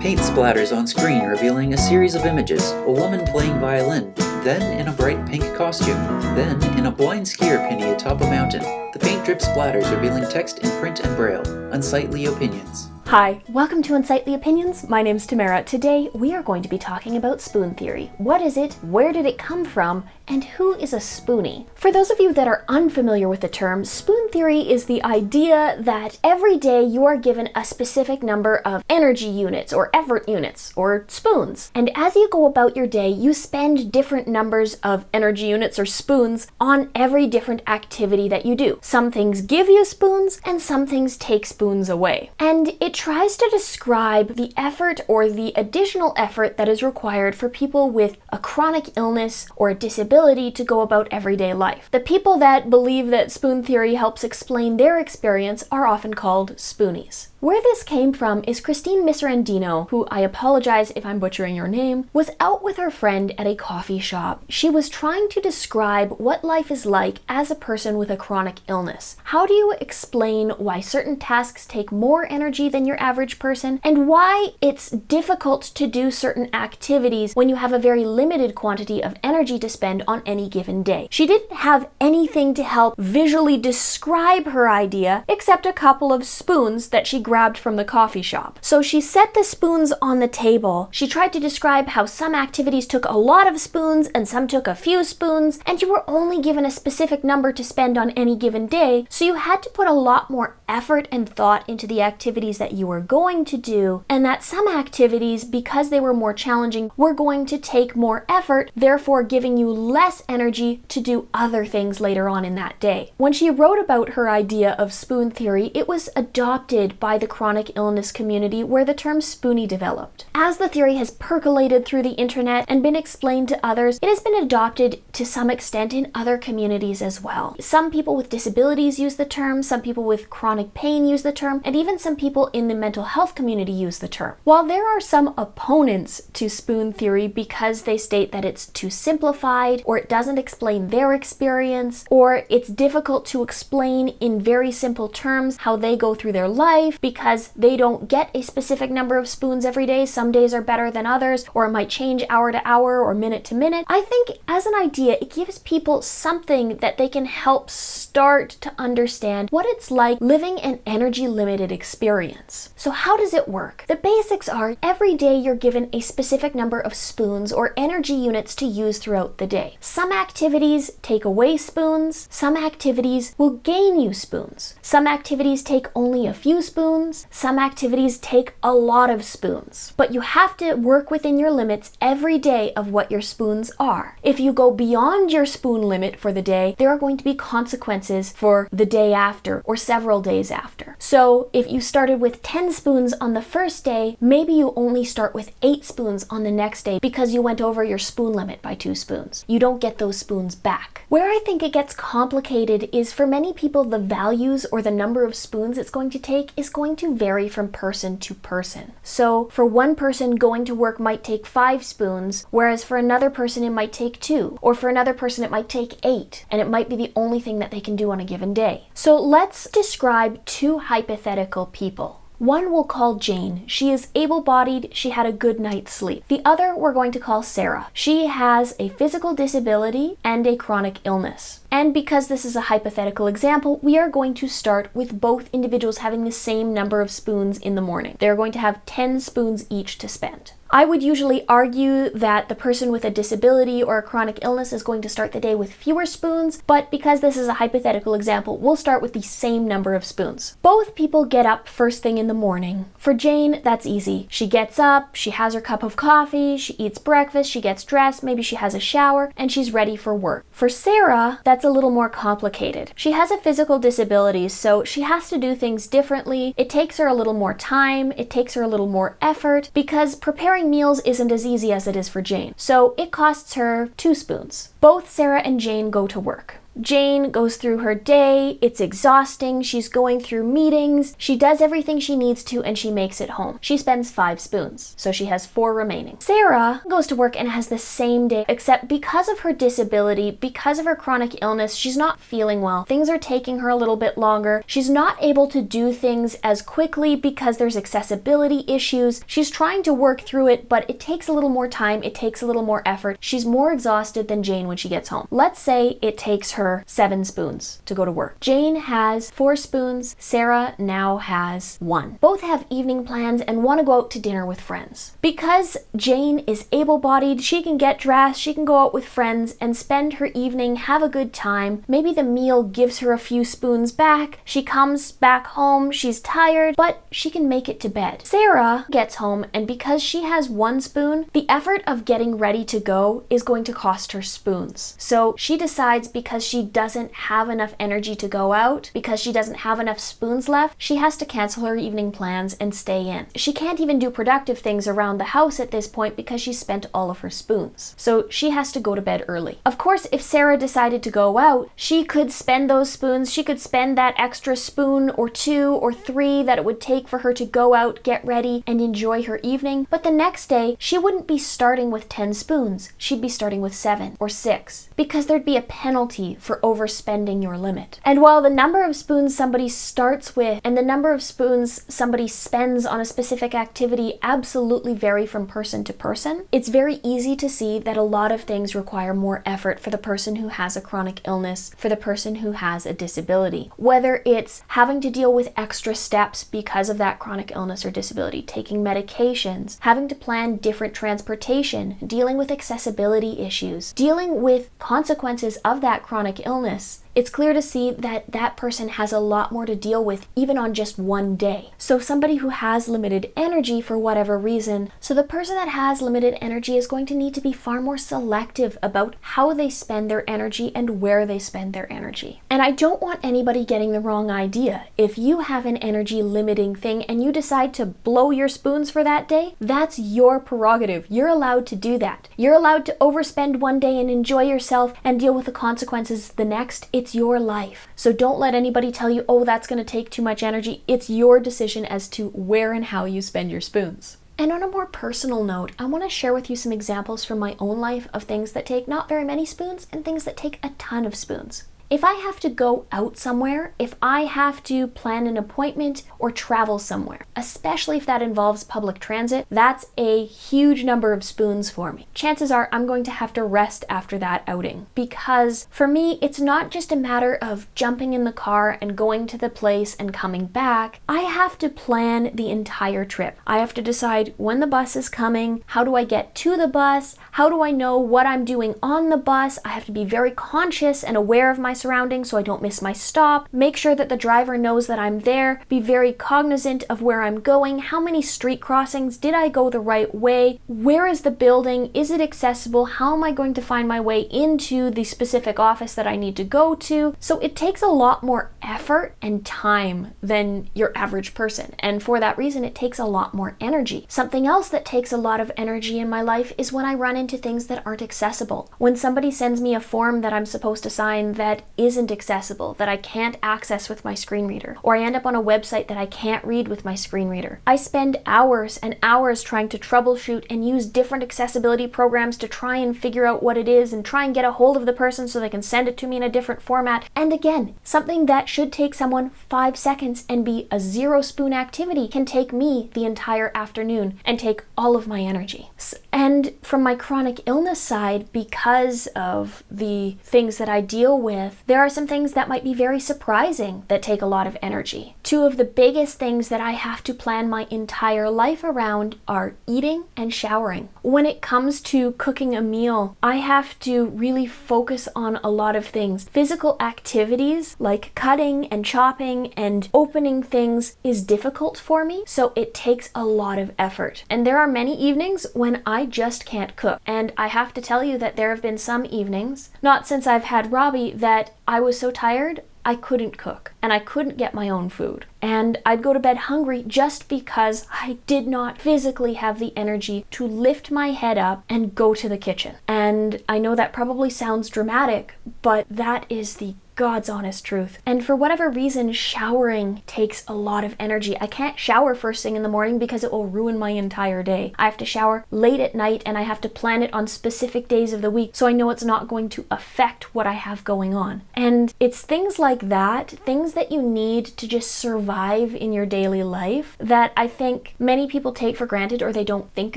Paint splatters on screen revealing a series of images, a woman playing violin, then in a bright pink costume, then in a blind skier penny atop a mountain. The paint drip splatters revealing text in print and braille, unsightly opinions. Hi, welcome to Unsightly Opinions. My name's Tamara. Today we are going to be talking about spoon theory. What is it? Where did it come from? And who is a spoonie? For those of you that are unfamiliar with the term, spoon theory is the idea that every day you are given a specific number of energy units or effort units or spoons. And as you go about your day, you spend different numbers of energy units or spoons on every different activity that you do. Some things give you spoons and some things take spoons away. And it tries to describe the effort or the additional effort that is required for people with a chronic illness or a disability to go about everyday life. The people that believe that spoon theory helps explain their experience are often called spoonies. Where this came from is Christine Miserandino, who, I apologize if I'm butchering your name, was out with her friend at a coffee shop. She was trying to describe what life is like as a person with a chronic illness. How do you explain why certain tasks take more energy than your average person, and why it's difficult to do certain activities when you have a very limited quantity of energy to spend on any given day? She didn't have anything to help visually describe her idea except a couple of spoons that she grabbed from the coffee shop. So she set the spoons on the table. She tried to describe how some activities took a lot of spoons and some took a few spoons, and you were only given a specific number to spend on any given day, so you had to put a lot more effort and thought into the activities that you were going to do, and that some activities, because they were more challenging, were going to take more effort, therefore giving you less energy to do other things later on in that day. When she wrote about her idea of spoon theory, it was adopted by the chronic illness community where the term spoonie developed. As the theory has percolated through the internet and been explained to others, it has been adopted to some extent in other communities as well. Some people with disabilities use the term, some people with chronic pain use the term, and even some people in the mental health community use the term. While there are some opponents to spoon theory because they state that it's too simplified, or it doesn't explain their experience, or it's difficult to explain in very simple terms how they go through their life because they don't get a specific number of spoons every day. Some days are better than others, or it might change hour to hour or minute to minute. I think as an idea, it gives people something that they can help start to understand what it's like living an energy limited experience. So how does it work? The basics are every day you're given a specific number of spoons or energy units to use throughout the day. Some activities take away spoons, some activities will gain you spoons. Some activities take only a few spoons, some activities take a lot of spoons. But you have to work within your limits every day of what your spoons are. If you go beyond your spoon limit for the day, there are going to be consequences for the day after or several days after. So if you started with 10 spoons on the first day, maybe you only start with 8 spoons on the next day because you went over your spoon limit by 2 spoons. You don't get those spoons back. Where I think it gets complicated is for many people the values or the number of spoons it's going to take is going to vary from person to person. So for one person, going to work might take 5 spoons, whereas for another person it might take 2, or for another person it might take 8, and it might be the only thing that they can do on a given day. So let's describe 2 hypothetical people. One we'll call Jane. She is able-bodied, she had a good night's sleep. The other we're going to call Sarah. She has a physical disability and a chronic illness. And because this is a hypothetical example, we are going to start with both individuals having the same number of spoons in the morning. They're going to have 10 spoons each to spend. I would usually argue that the person with a disability or a chronic illness is going to start the day with fewer spoons, but because this is a hypothetical example, we'll start with the same number of spoons. Both people get up first thing in the morning. For Jane, that's easy. She gets up, she has her cup of coffee, she eats breakfast, she gets dressed, maybe she has a shower, and she's ready for work. For Sarah, that's a little more complicated. She has a physical disability, so she has to do things differently. It takes her a little more time, it takes her a little more effort, because preparing meals isn't as easy as it is for Jane. So it costs her 2 spoons. Both Sarah and Jane go to work. Jane goes through her day, it's exhausting, she's going through meetings, she does everything she needs to, and she makes it home. She spends 5 spoons, so she has 4 remaining. Sarah goes to work and has the same day, except because of her disability, because of her chronic illness, she's not feeling well. Things are taking her a little bit longer. She's not able to do things as quickly because there's accessibility issues. She's trying to work through it, but it takes a little more time, it takes a little more effort. She's more exhausted than Jane when she gets home. Let's say it takes her 7 spoons to go to work. Jane has 4 spoons, Sarah now has 1. Both have evening plans and want to go out to dinner with friends. Because Jane is able-bodied, she can get dressed, she can go out with friends and spend her evening, have a good time. Maybe the meal gives her a few spoons back, she comes back home, she's tired, but she can make it to bed. Sarah gets home, and because she has 1 spoon, the effort of getting ready to go is going to cost her spoons. So she decides, because she doesn't have enough energy to go out, because she doesn't have enough spoons left, she has to cancel her evening plans and stay in. She can't even do productive things around the house at this point because she spent all of her spoons. So she has to go to bed early. Of course, if Sarah decided to go out, she could spend those spoons, she could spend that extra spoon or 2 or 3 that it would take for her to go out, get ready, and enjoy her evening. But the next day, she wouldn't be starting with 10 spoons. She'd be starting with 7 or 6 because there'd be a penalty for overspending your limit. And while the number of spoons somebody starts with and the number of spoons somebody spends on a specific activity absolutely vary from person to person, it's very easy to see that a lot of things require more effort for the person who has a chronic illness, for the person who has a disability. Whether it's having to deal with extra steps because of that chronic illness or disability, taking medications, having to plan different transportation, dealing with accessibility issues, dealing with consequences of that chronic illness, it's clear to see that that person has a lot more to deal with even on just one day. So somebody who has limited energy for whatever reason, so the person that has limited energy is going to need to be far more selective about how they spend their energy and where they spend their energy. And I don't want anybody getting the wrong idea. If you have an energy limiting thing and you decide to blow your spoons for that day, that's your prerogative. You're allowed to do that. You're allowed to overspend one day and enjoy yourself and deal with the consequences the next. It's your life. So don't let anybody tell you, oh, that's going to take too much energy. It's your decision as to where and how you spend your spoons. And on a more personal note, I want to share with you some examples from my own life of things that take not very many spoons and things that take a ton of spoons. If I have to go out somewhere, if I have to plan an appointment or travel somewhere, especially if that involves public transit, that's a huge number of spoons for me. Chances are I'm going to have to rest after that outing, because for me, it's not just a matter of jumping in the car and going to the place and coming back. I have to plan the entire trip. I have to decide when the bus is coming, how do I get to the bus, how do I know what I'm doing on the bus. I have to be very conscious and aware of my surroundings so I don't miss my stop, make sure that the driver knows that I'm there, be very cognizant of where I'm going, how many street crossings, did I go the right way, where is the building, is it accessible, how am I going to find my way into the specific office that I need to go to. So it takes a lot more effort and time than your average person, and for that reason it takes a lot more energy. Something else that takes a lot of energy in my life is when I run into things that aren't accessible. When somebody sends me a form that I'm supposed to sign that isn't accessible, that I can't access with my screen reader, or I end up on a website that I can't read with my screen reader. I spend hours and hours trying to troubleshoot and use different accessibility programs to try and figure out what it is and try and get a hold of the person so they can send it to me in a different format. And again, something that should take someone 5 seconds and be a 0 spoon activity can take me the entire afternoon and take all of my energy. And from my chronic illness side, because of the things that I deal with, there are some things that might be very surprising that take a lot of energy. 2 of the biggest things that I have to plan my entire life around are eating and showering. When it comes to cooking a meal, I have to really focus on a lot of things. Physical activities like cutting and chopping and opening things is difficult for me, so it takes a lot of effort. And there are many evenings when I just can't cook. And I have to tell you that there have been some evenings, not since I've had Robbie, that I was so tired I couldn't cook and I couldn't get my own food. And I'd go to bed hungry just because I did not physically have the energy to lift my head up and go to the kitchen. And I know that probably sounds dramatic, but that is the God's honest truth. And for whatever reason, showering takes a lot of energy. I can't shower first thing in the morning because it will ruin my entire day. I have to shower late at night and I have to plan it on specific days of the week so I know it's not going to affect what I have going on. And it's things like that, things that you need to just survive in your daily life, that I think many people take for granted or they don't think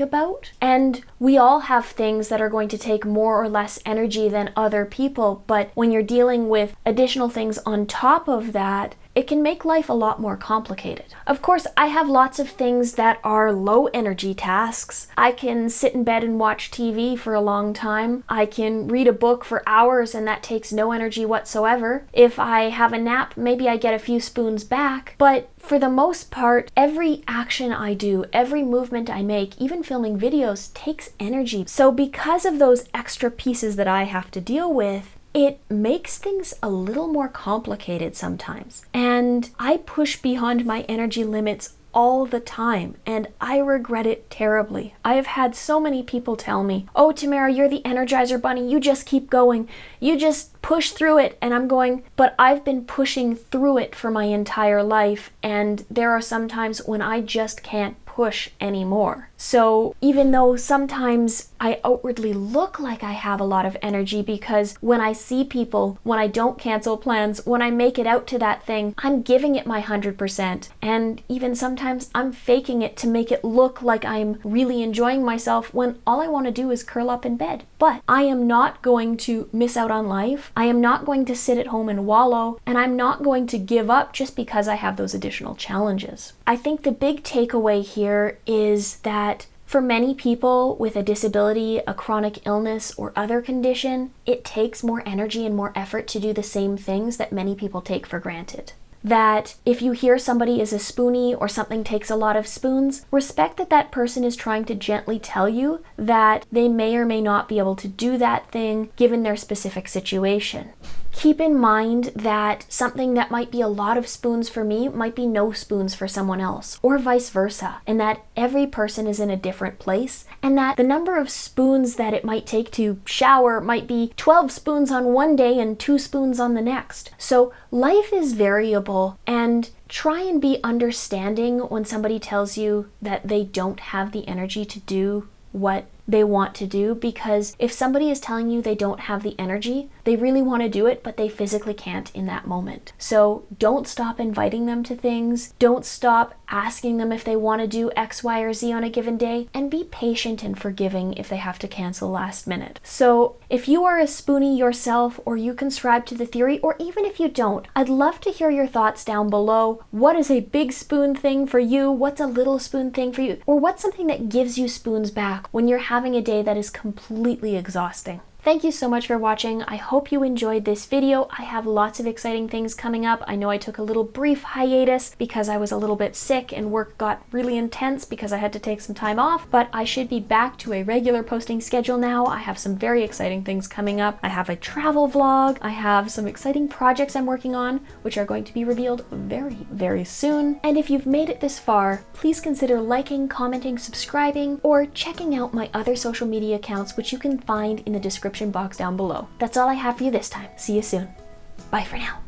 about. And we all have things that are going to take more or less energy than other people, but when you're dealing with additional things on top of that, it can make life a lot more complicated. Of course, I have lots of things that are low energy tasks. I can sit in bed and watch TV for a long time. I can read a book for hours and that takes no energy whatsoever. If I have a nap, maybe I get a few spoons back. But for the most part, every action I do, every movement I make, even filming videos, takes energy. So because of those extra pieces that I have to deal with, it makes things a little more complicated sometimes. And I push beyond my energy limits all the time, and I regret it terribly. I have had so many people tell me, "Oh, Tamara, you're the Energizer Bunny. You just keep going. You just push through it." And I'm going, but I've been pushing through it for my entire life, and there are some times when I just can't push anymore. So even though sometimes I outwardly look like I have a lot of energy, because when I see people, when I don't cancel plans, when I make it out to that thing, I'm giving it my 100%. And even sometimes I'm faking it to make it look like I'm really enjoying myself when all I want to do is curl up in bed. But I am not going to miss out on life. I am not going to sit at home and wallow, and I'm not going to give up just because I have those additional challenges. I think the big takeaway here is that for many people with a disability, a chronic illness, or other condition, it takes more energy and more effort to do the same things that many people take for granted. That if you hear somebody is a spoonie or something takes a lot of spoons, respect that that person is trying to gently tell you that they may or may not be able to do that thing given their specific situation. Keep in mind that something that might be a lot of spoons for me might be no spoons for someone else, or vice versa, and that every person is in a different place, and that the number of spoons that it might take to shower might be 12 spoons on one day and 2 spoons on the next. So life is variable, and try and be understanding when somebody tells you that they don't have the energy to do what they want to do, because if somebody is telling you they don't have the energy, they really want to do it, but they physically can't in that moment. So don't stop inviting them to things. Don't stop asking them if they want to do X, Y, or Z on a given day, and be patient and forgiving if they have to cancel last minute. So if you are a spoonie yourself, or you can subscribe to the theory, or even if you don't, I'd love to hear your thoughts down below. What is a big spoon thing for you? What's a little spoon thing for you? Or what's something that gives you spoons back when you're having a day that is completely exhausting? Thank you so much for watching. I hope you enjoyed this video. I have lots of exciting things coming up. I know I took a little brief hiatus because I was a little bit sick and work got really intense because I had to take some time off, but I should be back to a regular posting schedule now. I have some very exciting things coming up. I have a travel vlog. I have some exciting projects I'm working on, which are going to be revealed very, very soon. And if you've made it this far, please consider liking, commenting, subscribing, or checking out my other social media accounts, which you can find in the description box down below. That's all I have for you this time. See you soon. Bye for now.